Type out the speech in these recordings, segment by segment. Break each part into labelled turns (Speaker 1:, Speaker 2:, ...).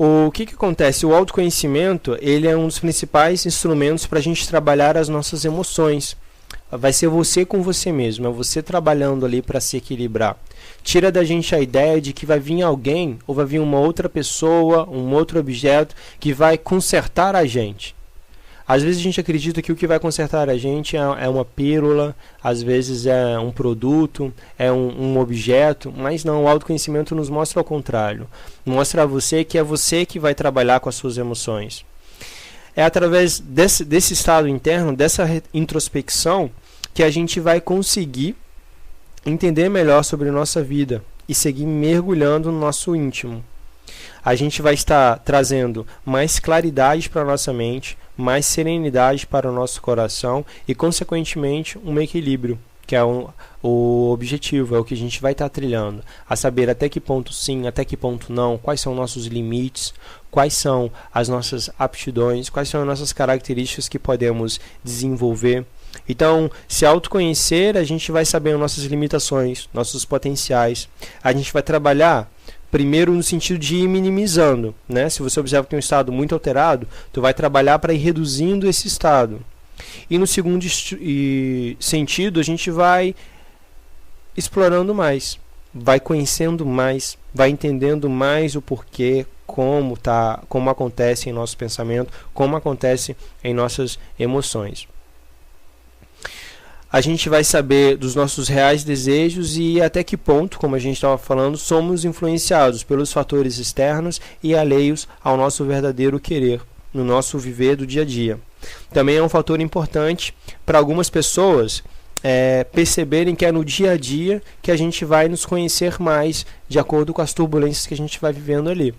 Speaker 1: O que acontece? O autoconhecimento, ele é um dos principais instrumentos para a gente trabalhar as nossas emoções. Vai ser você com você mesmo, é você trabalhando ali para se equilibrar. Tira da gente a ideia de que vai vir alguém ou vai vir uma outra pessoa, um outro objeto que vai consertar a gente. Às vezes a gente acredita que o que vai consertar a gente é uma pílula, às vezes é um produto, é um objeto, mas não, o autoconhecimento nos mostra ao contrário. Mostra a você que é você que vai trabalhar com as suas emoções. É através desse estado interno, dessa introspecção, que a gente vai conseguir entender melhor sobre a nossa vida e seguir mergulhando no nosso íntimo. A gente vai estar trazendo mais claridade para a nossa mente, mais serenidade para o nosso coração e, consequentemente, um equilíbrio, que é o objetivo, é o que a gente vai estar trilhando, a saber até que ponto sim, até que ponto não, quais são nossos limites, quais são as nossas aptidões, quais são as nossas características que podemos desenvolver. Então, se autoconhecer, a gente vai saber nossas limitações, nossos potenciais. A gente vai trabalhar primeiro no sentido de ir minimizando, né? Se você observa que tem um estado muito alterado, tu vai trabalhar para ir reduzindo esse estado. E no segundo sentido, a gente vai explorando mais, vai conhecendo mais, vai entendendo mais o porquê, como acontece em nosso pensamento, como acontece em nossas emoções. A gente vai saber dos nossos reais desejos e até que ponto, como a gente estava falando, somos influenciados pelos fatores externos e alheios ao nosso verdadeiro querer, no nosso viver do dia a dia. Também é um fator importante para algumas pessoas perceberem que é no dia a dia que a gente vai nos conhecer mais, de acordo com as turbulências que a gente vai vivendo ali.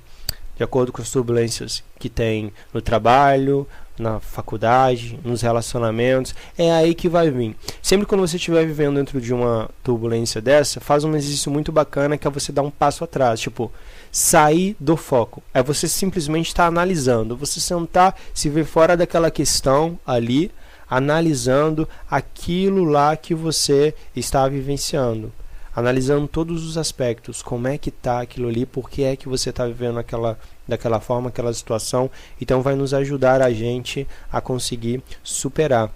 Speaker 1: De acordo com as turbulências que tem no trabalho, na faculdade, nos relacionamentos, é aí que vai vir. Sempre quando você estiver vivendo dentro de uma turbulência dessa, faz um exercício muito bacana que é você dar um passo atrás, tipo, sair do foco. É você simplesmente estar analisando, você sentar, se ver fora daquela questão ali, analisando aquilo lá que você está vivenciando. Analisando todos os aspectos, como é que está aquilo ali, por que é que você está vivendo daquela forma, aquela situação. Então vai nos ajudar a gente a conseguir superar.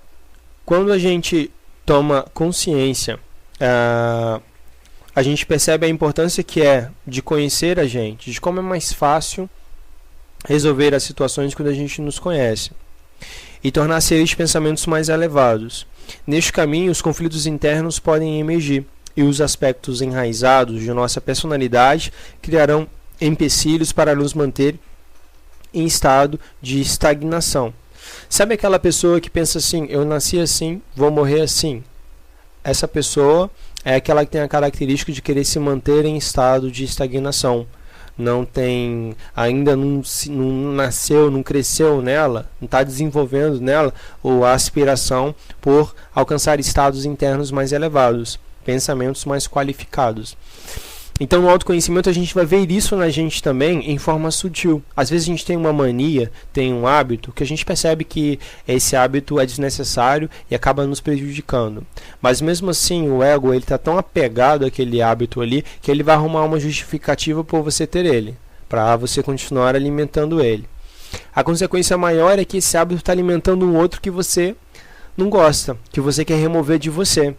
Speaker 1: Quando a gente toma consciência, a gente percebe a importância que é de conhecer a gente, de como é mais fácil resolver as situações quando a gente nos conhece e tornar seres de pensamentos mais elevados. Neste caminho, os conflitos internos podem emergir e os aspectos enraizados de nossa personalidade criarão empecilhos para nos manter em estado de estagnação. Sabe aquela pessoa que pensa assim, eu nasci assim, vou morrer assim? Essa pessoa é aquela que tem a característica de querer se manter em estado de estagnação. Ainda não nasceu, não cresceu nela, não está desenvolvendo nela a aspiração por alcançar estados internos mais elevados, pensamentos mais qualificados. Então, no autoconhecimento, a gente vai ver isso na gente também em forma sutil. Às vezes a gente tem uma mania, tem um hábito, que a gente percebe que esse hábito é desnecessário e acaba nos prejudicando. Mas mesmo assim, o ego está tão apegado àquele hábito ali, que ele vai arrumar uma justificativa por você ter ele, para você continuar alimentando ele. A consequência maior é que esse hábito está alimentando um outro que você não gosta, que você quer remover de você.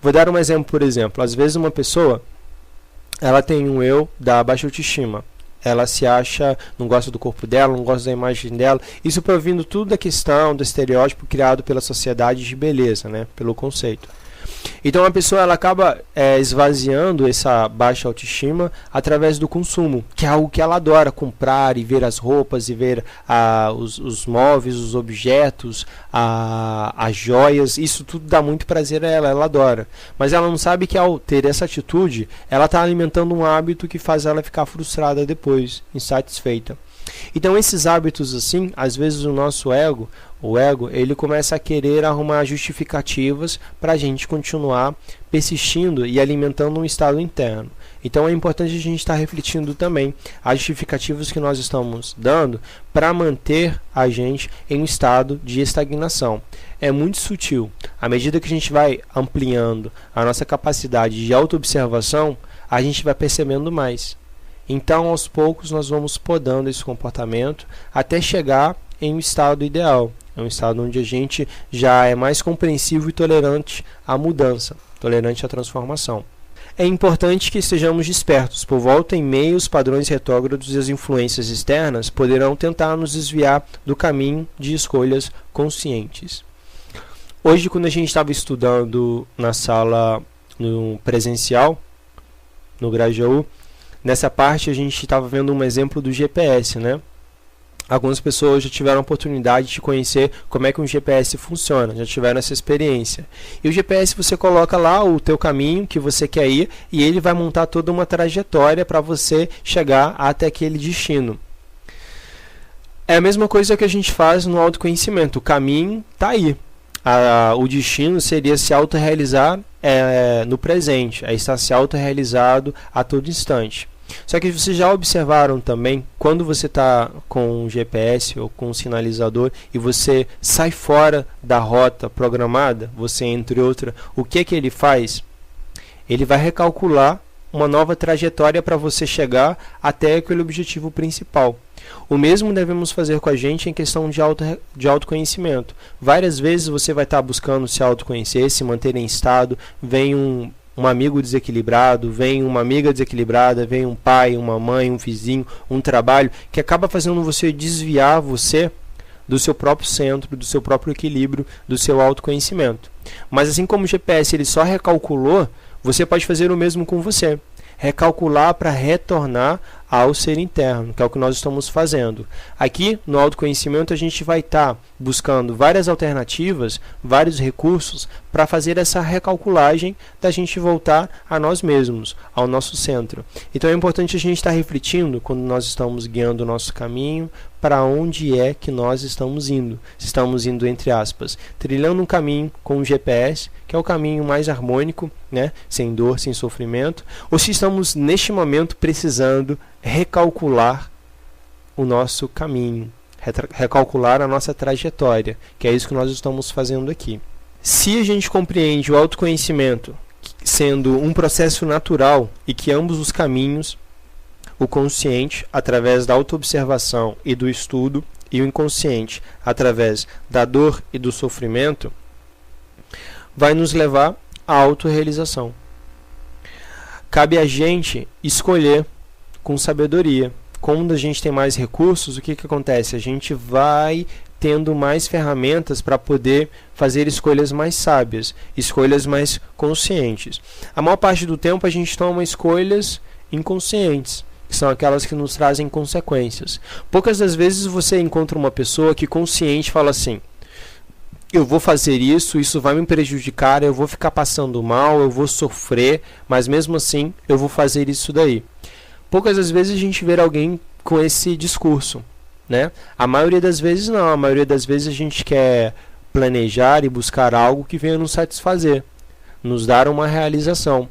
Speaker 1: Vou dar um exemplo, por exemplo. Às vezes uma pessoa, ela tem um eu da baixa autoestima. Ela se acha, não gosta do corpo dela, não gosta da imagem dela. Isso provindo tudo da questão, do estereótipo criado pela sociedade de beleza, né? Pelo conceito. Então a pessoa ela acaba esvaziando essa baixa autoestima através do consumo, que é algo que ela adora, comprar e ver as roupas e ver os móveis, os objetos, as joias. Isso tudo dá muito prazer a ela, ela adora. Mas ela não sabe que ao ter essa atitude, ela está alimentando um hábito que faz ela ficar frustrada depois, insatisfeita. Então esses hábitos assim, às vezes o nosso ego, ele começa a querer arrumar justificativas para a gente continuar persistindo e alimentando um estado interno. Então é importante a gente estar refletindo também as justificativas que nós estamos dando para manter a gente em um estado de estagnação. É muito sutil. À medida que a gente vai ampliando a nossa capacidade de autoobservação, a gente vai percebendo mais. Então, aos poucos, nós vamos podando esse comportamento até chegar em um estado ideal. É um estado onde a gente já é mais compreensivo e tolerante à mudança, tolerante à transformação. É importante que estejamos despertos. Por volta e meia, os padrões retrógrados e as influências externas poderão tentar nos desviar do caminho de escolhas conscientes. Hoje, quando a gente estava estudando na sala no presencial, no Grajaú, nessa parte a gente estava vendo um exemplo do GPS, né? Algumas pessoas já tiveram a oportunidade de conhecer como é que um GPS funciona, já tiveram essa experiência. E o GPS, você coloca lá o teu caminho que você quer ir e ele vai montar toda uma trajetória para você chegar até aquele destino. É a mesma coisa que a gente faz no autoconhecimento. O caminho está aí. O destino seria se autorrealizar no presente, é estar se autorrealizado a todo instante. Só que vocês já observaram também, quando você está com um GPS ou com um sinalizador e você sai fora da rota programada, você entre outra, o que ele faz? Ele vai recalcular uma nova trajetória para você chegar até aquele objetivo principal. O mesmo devemos fazer com a gente em questão de autoconhecimento. Várias vezes você vai estar buscando se autoconhecer, se manter em estado, vem um amigo desequilibrado, vem uma amiga desequilibrada, vem um pai, uma mãe, um vizinho, um trabalho, que acaba fazendo você desviar você do seu próprio centro, do seu próprio equilíbrio, do seu autoconhecimento. Mas assim como o GPS ele só recalculou, você pode fazer o mesmo com você. Recalcular para retornar ao ser interno, que é o que nós estamos fazendo. Aqui no autoconhecimento a gente vai estar buscando várias alternativas, vários recursos para fazer essa recalculagem da gente voltar a nós mesmos, ao nosso centro. Então é importante a gente estar refletindo quando nós estamos guiando o nosso caminho, para onde é que nós estamos indo. Se estamos indo, entre aspas, trilhando um caminho com o GPS, que é o caminho mais harmônico, né? Sem dor, sem sofrimento, ou se estamos neste momento precisando recalcular o nosso caminho, recalcular a nossa trajetória, que é isso que nós estamos fazendo aqui. Se a gente compreende o autoconhecimento sendo um processo natural e que ambos os caminhos, o consciente através da autoobservação e do estudo e o inconsciente através da dor e do sofrimento, vai nos levar à autorrealização. Cabe a gente escolher com sabedoria. Quando a gente tem mais recursos, o que acontece? A gente vai tendo mais ferramentas para poder fazer escolhas mais sábias, escolhas mais conscientes. A maior parte do tempo a gente toma escolhas inconscientes, que são aquelas que nos trazem consequências. Poucas das vezes você encontra uma pessoa que consciente fala assim: eu vou fazer isso, isso vai me prejudicar, eu vou ficar passando mal, eu vou sofrer, mas mesmo assim eu vou fazer isso daí. Poucas das vezes a gente vê alguém com esse discurso, né? A maioria das vezes não, a maioria das vezes a gente quer planejar e buscar algo que venha nos satisfazer, nos dar uma realização.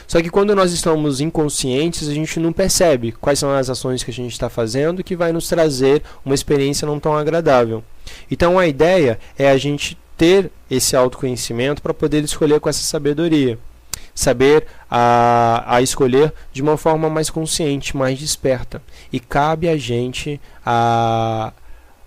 Speaker 1: Só que quando nós estamos inconscientes, a gente não percebe quais são as ações que a gente está fazendo que vai nos trazer uma experiência não tão agradável. Então a ideia é a gente ter esse autoconhecimento para poder escolher com essa sabedoria. Saber a escolher de uma forma mais consciente, mais desperta. E cabe a gente a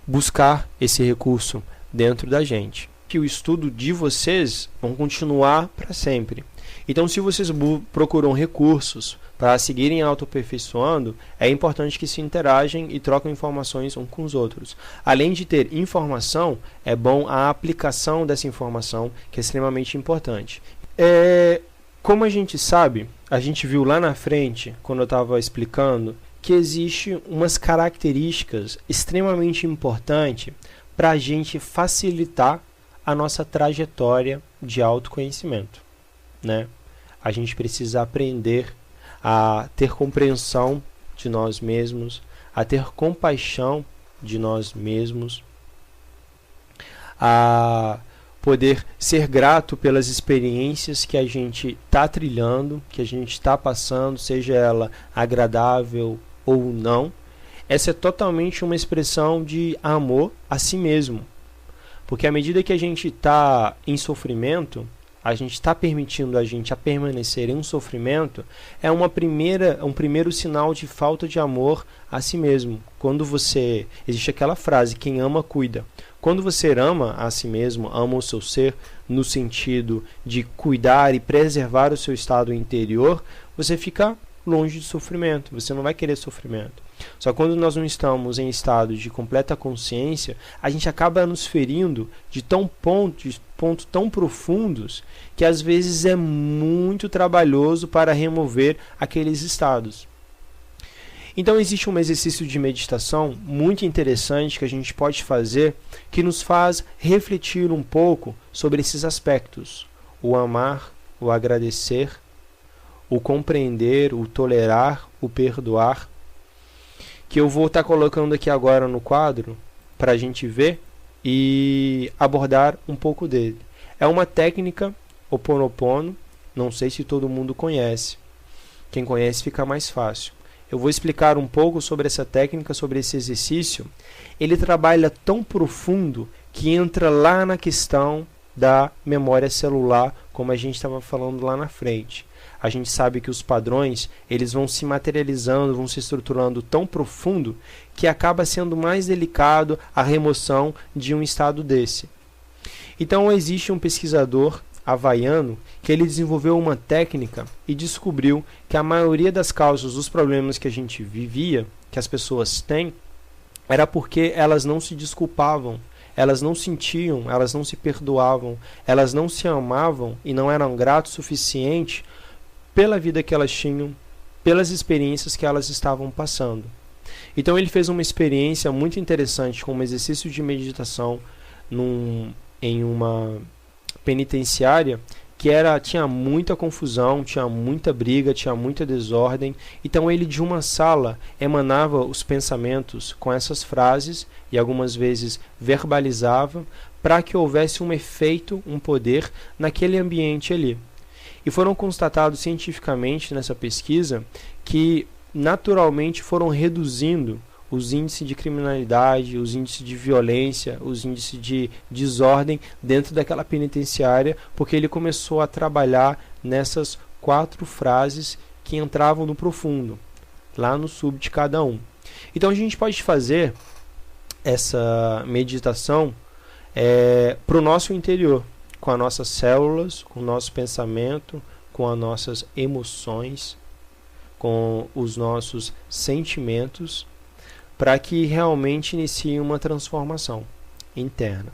Speaker 1: buscar esse recurso dentro da gente. Que o estudo de vocês vão continuar para sempre. Então, se vocês procuram recursos para seguirem autoaperfeiçoando, é importante que se interagem e trocam informações uns com os outros. Além de ter informação, é bom a aplicação dessa informação, que é extremamente importante. Como a gente sabe, a gente viu lá na frente, quando eu estava explicando, que existe umas características extremamente importantes para a gente facilitar a nossa trajetória de autoconhecimento, né? A gente precisa aprender a ter compreensão de nós mesmos, a ter compaixão de nós mesmos, a poder ser grato pelas experiências que a gente está trilhando, que a gente está passando, seja ela agradável ou não. Essa é totalmente uma expressão de amor a si mesmo. Porque à medida que a gente está em sofrimento, a gente está permitindo a gente a permanecer em um sofrimento, é um primeiro sinal de falta de amor a si mesmo. Quando você... Existe aquela frase, quem ama, cuida. Quando você ama a si mesmo, ama o seu ser, no sentido de cuidar e preservar o seu estado interior, você fica longe de sofrimento, você não vai querer sofrimento. Só que quando nós não estamos em estado de completa consciência, a gente acaba nos ferindo de pontos tão profundos que às vezes é muito trabalhoso para remover aqueles estados. Então existe um exercício de meditação muito interessante que a gente pode fazer, que nos faz refletir um pouco sobre esses aspectos: o amar, o agradecer, o compreender, o tolerar, o perdoar, que eu vou estar colocando aqui agora no quadro para a gente ver e abordar um pouco dele. É uma técnica Ho'oponopono, não sei se todo mundo conhece. Quem conhece fica mais fácil. Eu vou explicar um pouco sobre essa técnica, sobre esse exercício. Ele trabalha tão profundo que entra lá na questão da memória celular, como a gente estava falando lá na frente. A gente sabe que os padrões, eles vão se materializando, vão se estruturando tão profundo que acaba sendo mais delicado a remoção de um estado desse. Então existe um pesquisador havaiano que ele desenvolveu uma técnica e descobriu que a maioria das causas dos problemas que a gente vivia, que as pessoas têm, era porque elas não se desculpavam, elas não sentiam, elas não se perdoavam, elas não se amavam e não eram gratos o suficiente pela vida que elas tinham, pelas experiências que elas estavam passando. Então ele fez uma experiência muito interessante com um exercício de meditação em uma penitenciária que tinha muita confusão, tinha muita briga, tinha muita desordem. Então ele de uma sala emanava os pensamentos com essas frases e algumas vezes verbalizava para que houvesse um efeito, um poder naquele ambiente ali. E foram constatados cientificamente nessa pesquisa que naturalmente foram reduzindo os índices de criminalidade, os índices de violência, os índices de desordem dentro daquela penitenciária, porque ele começou a trabalhar nessas 4 frases que entravam no profundo, lá no sub de cada um. Então a gente pode fazer essa meditação para o nosso interior, com as nossas células, com o nosso pensamento, com as nossas emoções, com os nossos sentimentos, para que realmente inicie uma transformação interna.